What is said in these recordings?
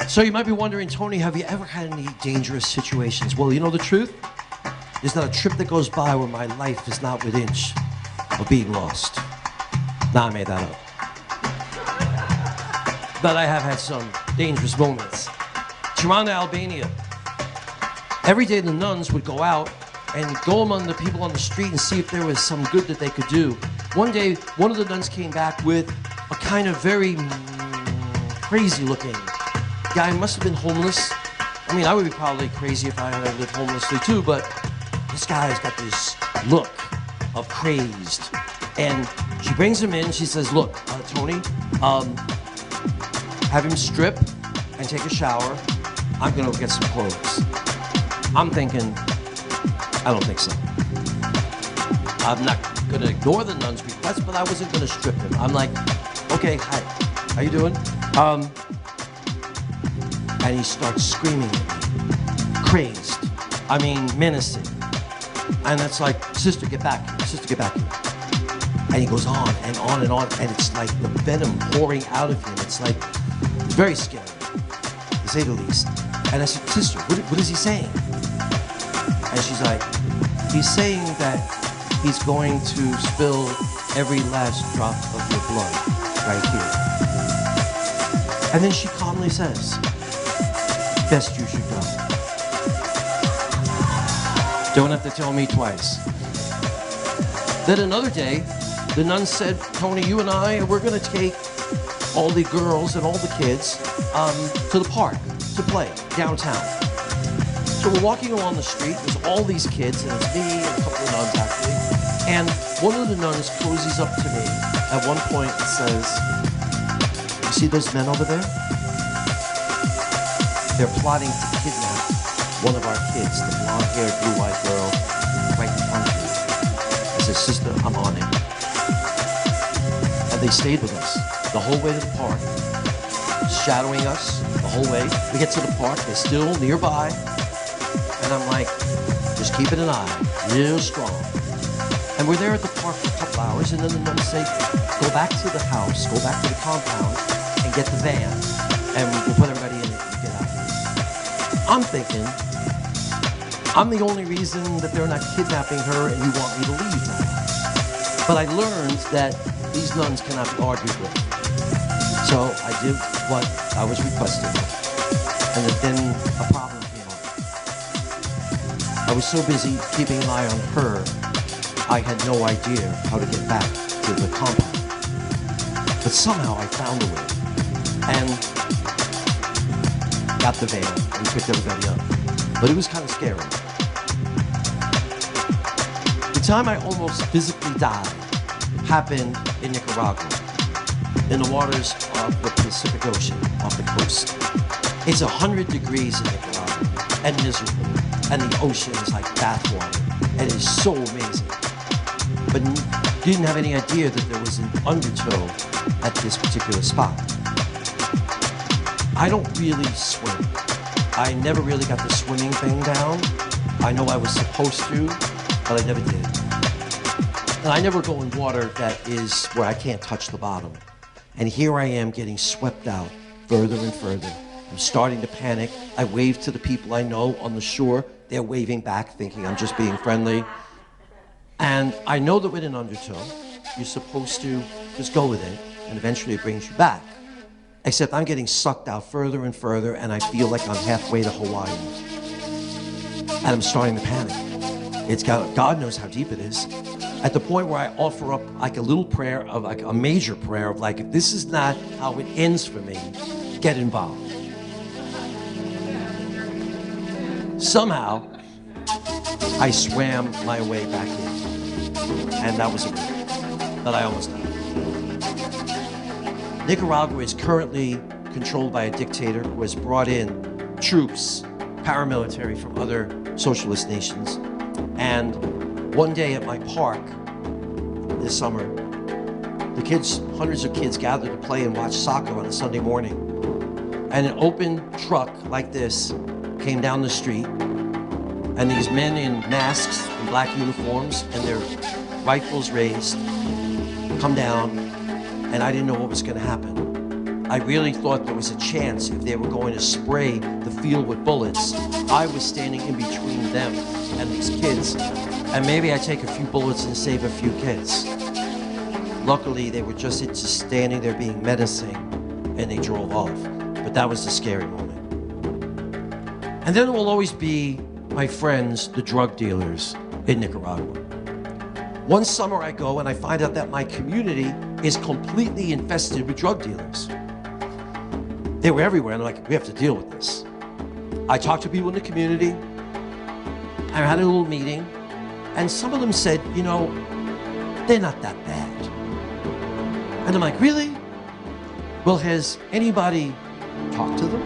So you might be wondering, Tony, have you ever had any dangerous situations? Well, you know the truth? There's not a trip that goes by where my life is not within inch of being lost. Nah, I made that up. But I have had some dangerous moments. Tirana, Albania. Every day the nuns would go out and go among the people on the street and see if there was some good that they could do. One day, one of the nuns came back with a kind of very crazy looking guy. Must have been homeless. I mean, I would be probably crazy if I had lived homelessly too, but this guy's got this look of crazed. And she brings him in, she says, look, Tony, have him strip and take a shower. I'm gonna go get some clothes. I'm thinking, I don't think so. I'm not gonna ignore the nun's request, but I wasn't gonna strip him. I'm like, okay, hi, how you doing? And he starts screaming at me, crazed. I mean, menacing. And it's like, sister, get back here, sister, get back here. And he goes on and on and on, and it's like the venom pouring out of him. It's like, it's very scary, to say the least. And I said, sister, what is he saying? And she's like, he's saying that he's going to spill every last drop of your blood right here. And then she calmly says, best you should go. Don't have to tell me twice. Then another day, the nun said, Tony, you and I, we're gonna take all the girls and all the kids to the park to play downtown. So we're walking along the street, there's all these kids, and it's me and a couple of nuns actually. And one of the nuns cozies up to me at one point and says, you see those men over there? They're plotting to kidnap one of our kids, the blonde-haired, blue-eyed girl, right in front of me. I said, sister, I'm on it. And they stayed with us the whole way to the park, shadowing us the whole way. We get to the park, they're still nearby. And I'm like, just keeping an eye, real strong. And we're there at the park for a couple hours, and then the nuns say, go back to the house, go back to the compound, and get the van, and we'll put everybody in it and get out. I'm thinking, I'm the only reason that they're not kidnapping her and you want me to leave now. But I learned that these nuns cannot be argued with. So I did what I was requested. And then a problem came up. I was so busy keeping an eye on her, I had no idea how to get back to the compound. But somehow I found a way. And got the van and picked everybody up. But it was kind of scary. The time I almost physically died happened in Nicaragua, in the waters of the Pacific Ocean off the coast. It's 100 degrees in Nicaragua and miserable, and the ocean is like bathwater, and it's so amazing. But didn't have any idea that there was an undertow at this particular spot. I don't really swim. I never really got the swimming thing down. I know I was supposed to, but I never did. And I never go in water that is where I can't touch the bottom. And here I am getting swept out further and further. I'm starting to panic. I wave to the people I know on the shore. They're waving back, thinking I'm just being friendly. And I know that with an undertow, you're supposed to just go with it, and eventually it brings you back. Except I'm getting sucked out further and further, and I feel like I'm halfway to Hawaii. And I'm starting to panic. It's got, God knows how deep it is. At the point where I offer up like a little prayer of like a major prayer of like, if this is not how it ends for me, get involved. Somehow, I swam my way back in. And that was a good, but I almost died. Nicaragua is currently controlled by a dictator who has brought in troops, paramilitary from other socialist nations. And one day at my park this summer, the kids, hundreds of kids gathered to play and watch soccer on a Sunday morning. And an open truck like this came down the street, and these men in masks and black uniforms and their rifles raised come down, and I didn't know what was going to happen. I really thought there was a chance if they were going to spray the field with bullets, I was standing in between them and these kids, and maybe I'd take a few bullets and save a few kids. Luckily, they were just standing there being menacing, and they drove off. But that was the scary moment. And then there will always be my friends, the drug dealers in Nicaragua. One summer I go and I find out that my community is completely infested with drug dealers. They were everywhere, and I'm like, we have to deal with this. I talked to people in the community. I had a little meeting, and some of them said, you know, they're not that bad. And I'm like, really? Well, has anybody talked to them?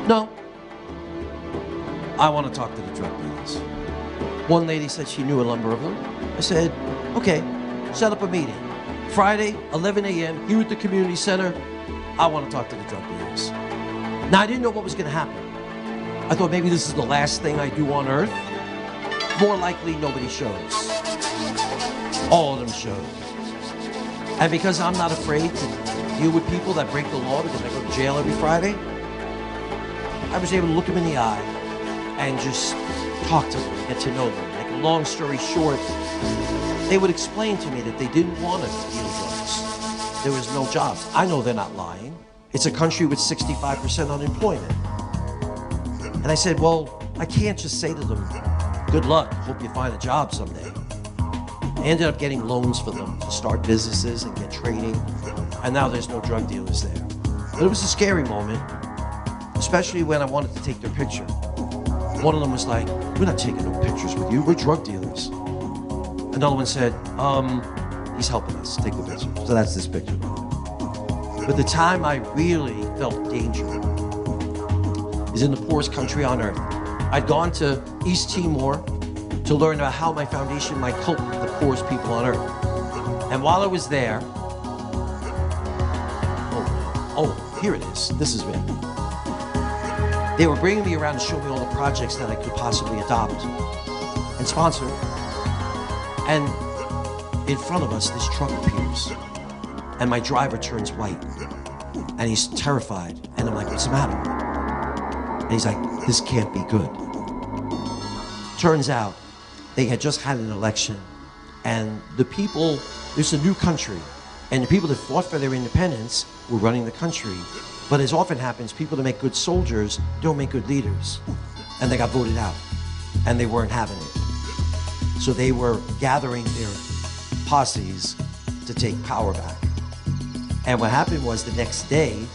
No. I want to talk to the drug dealers. One lady said she knew a number of them. I said, okay, set up a meeting. Friday, 11 a.m., here at the community center. I want to talk to the drug dealers. Now, I didn't know what was going to happen. I thought maybe this is the last thing I do on earth. More likely, nobody shows. All of them showed. And because I'm not afraid to deal with people that break the law because I go to jail every Friday, I was able to look them in the eye and just talk to them, get to know them. Make a long story short, they would explain to me that they didn't want to deal drugs. There was no jobs. I know they're not lying. It's a country with 65% unemployment. And I said, well, I can't just say to them, good luck, hope you find a job someday. I ended up getting loans for them to start businesses and get training. And now there's no drug dealers there. But it was a scary moment, especially when I wanted to take their picture. One of them was like, we're not taking no pictures with you, we're drug dealers. Another one said, he's helping us take the picture. So that's this picture. But the time I really felt danger is in the poorest country on earth. I'd gone to East Timor to learn about how my foundation might help the poorest people on earth. And while I was there, oh, here it is. This is it. They were bringing me around to show me all the projects that I could possibly adopt and sponsor. And in front of us, this truck appears. And my driver turns white. And he's terrified. And I'm like, what's the matter? And he's like, this can't be good. Turns out, they had just had an election. And the people, there's a new country. And the people that fought for their independence were running the country. But as often happens, people that make good soldiers don't make good leaders. And they got voted out. And they weren't having it. So they were gathering their posses to take power back. And what happened was the next day,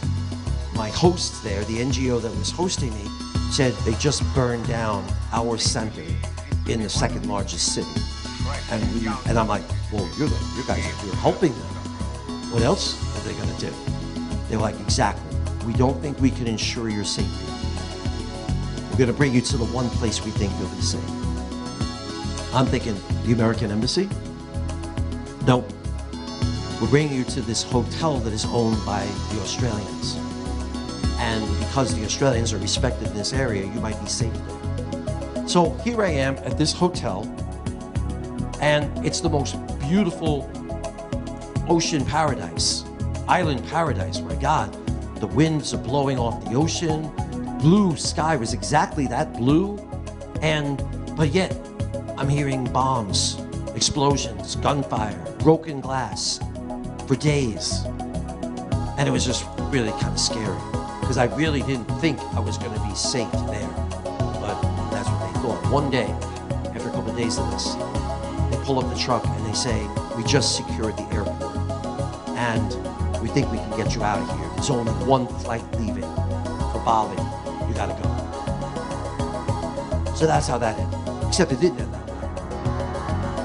my hosts there, the NGO that was hosting me, said they just burned down our center in the second largest city. And I'm like, well, you guys are helping them. What else are they gonna do? They're like, exactly. We don't think we can ensure your safety. We're gonna bring you to the one place we think you'll be safe. I'm thinking, the American Embassy? Nope. We're bringing you to this hotel that is owned by the Australians. And because the Australians are respected in this area, you might be safe there. So here I am at this hotel, and it's the most beautiful ocean paradise, island paradise, my God. The winds are blowing off the ocean. Blue sky was exactly that blue. But yet, I'm hearing bombs, explosions, gunfire, broken glass for days. And it was just really kind of scary because I really didn't think I was going to be safe there. But that's what they thought. One day, after a couple of days of this, they pull up the truck and they say, we just secured the airport. And we think we can get you out of here. There's only one flight leaving for Bali. You gotta go. So that's how that ended. Except it didn't end that way.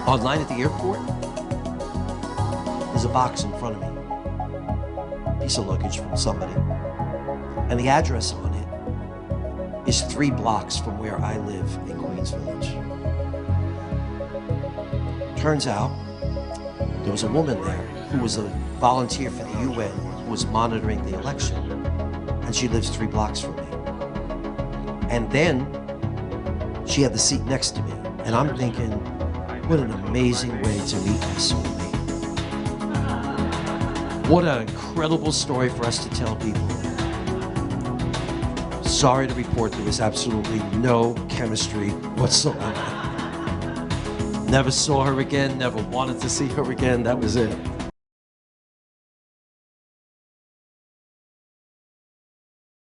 Online at the airport, there's a box in front of me. Piece of luggage from somebody. And the address on it is 3 blocks from where I live in Queens Village. Turns out, there was a woman there who was a volunteer for the UN who was monitoring the election, and she lives 3 blocks from me. And then she had the seat next to me, and I'm thinking, what an amazing way to meet my soulmate. What an incredible story for us to tell people. Sorry to report there was absolutely no chemistry whatsoever. Never saw her again, never wanted to see her again. That was it.